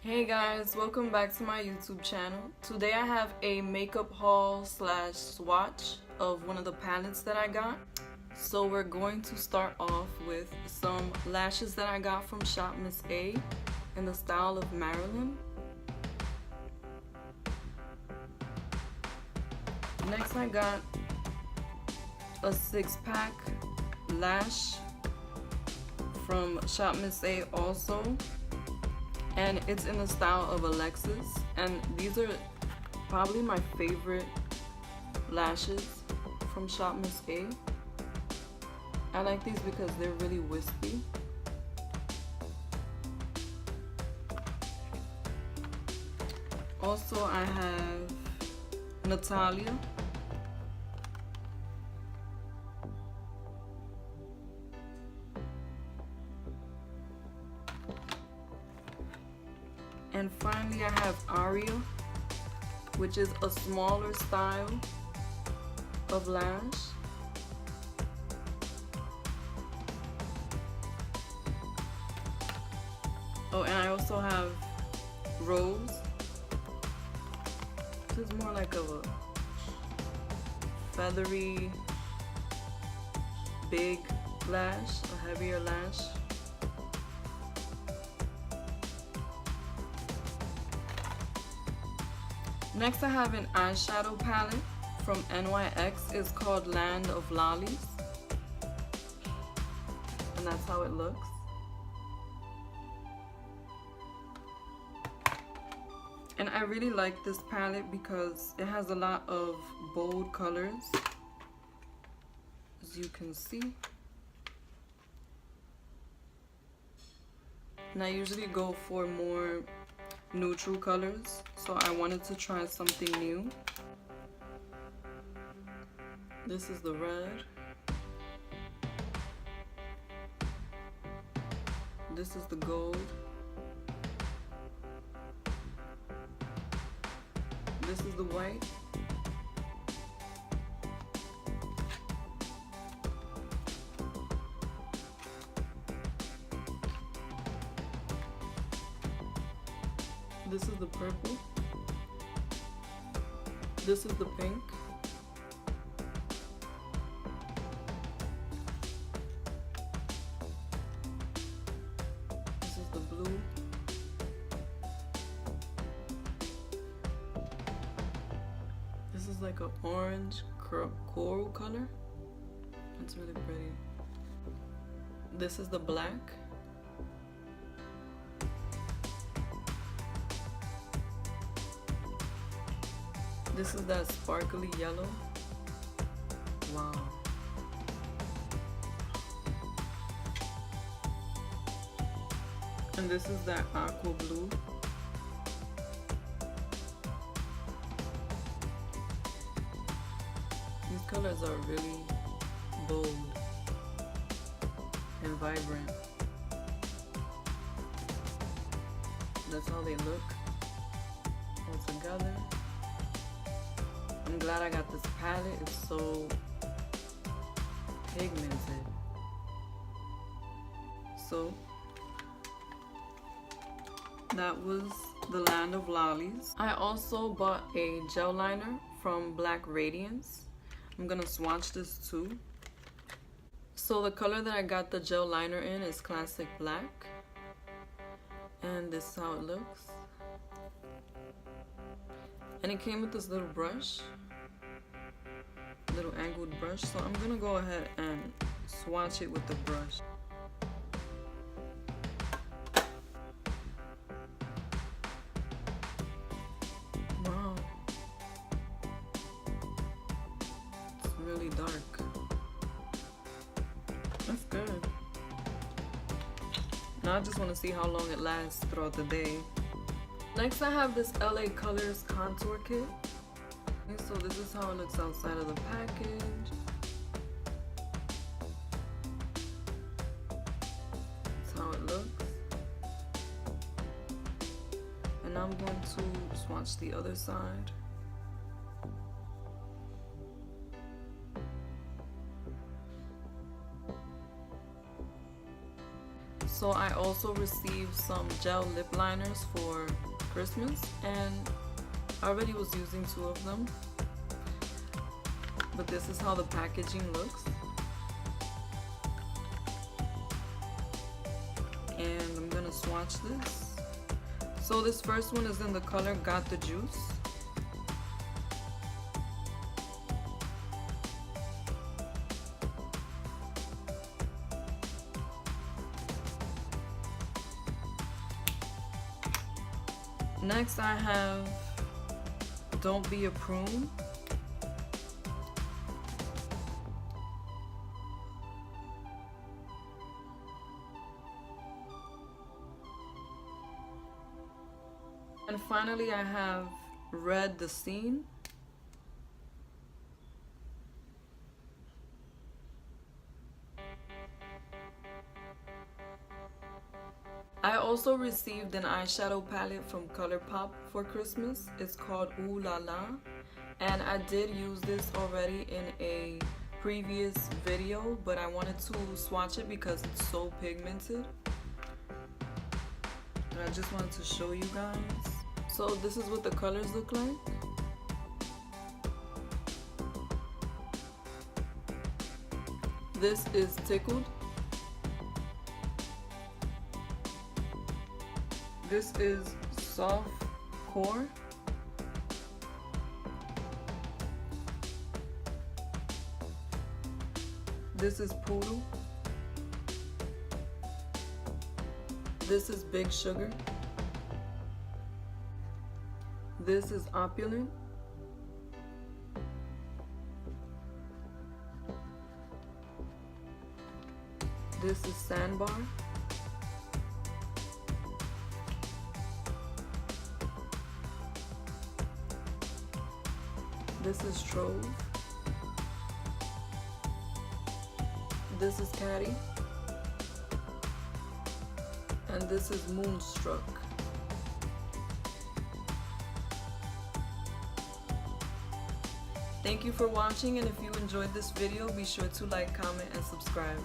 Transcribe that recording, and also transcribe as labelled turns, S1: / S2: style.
S1: Hey guys, welcome back to my YouTube channel. Today I have a makeup haul slash swatch of one of the palettes that I got. So we're going to start off with some lashes that I got from Shopmissa in the style of Marilyn. Next I got a 6-pack lash from Shopmissa also. And it's in the style of Alexis, and these are probably my favorite lashes from Shopmissa. I like these because they're really wispy. Also, I have Natalia. And finally I have Aria, which is a smaller style of lash. Oh, and I also have Rose. This is more like of a feathery, big lash, a heavier lash. Next I have an eyeshadow palette from NYX. It's called Land of Lollies. And that's how it looks. And I really like this palette because it has a lot of bold colors, as you can see. And I usually go for more neutral colors, so I wanted to try something new. This is the red. This is the gold. This is the white. This is the purple. This is the pink. This is the blue. This is like an orange coral color. It's really pretty. This is the black. This is that sparkly yellow. Wow. And this is that aqua blue. These colors are really bold and vibrant. That's how they look all together. I'm glad I got this palette. It's so pigmented. So that was the Land of Lollies. I also bought a gel liner from Black Radiance. I'm gonna swatch this too. So the color that I got the gel liner in is Classic Black. And this is how it looks. And it came with this little brush, little angled brush. So I'm gonna go ahead and swatch it with the brush. Wow, it's really dark. That's good. Now I just want to see how long it lasts throughout the day. Next I have this LA Colors contour kit. Okay, so this is how it looks outside of the package. That's how it looks. And now I'm going to swatch the other side. So I also received some gel lip liners for Christmas, and I already was using 2 of them. But this is how the packaging looks. And I'm gonna swatch this. So this first one is in the color Got the Juice. Next I have Don't Be a Prune. And finally I have Red the Scene. I also received an eyeshadow palette from Colorpop for Christmas. It's called Lala, and I did use this already in a previous video, but I wanted to swatch it because it's so pigmented. And I just wanted to show you guys. So this is what the colors look like. This is Tickled. This is Soft Core. This is Poodle. This is Big Sugar. This is Opulent. This is Sandbar. This is Trove. This is Caddy. And this is Moonstruck. Thank you for watching, and if you enjoyed this video, be sure to like, comment, and subscribe.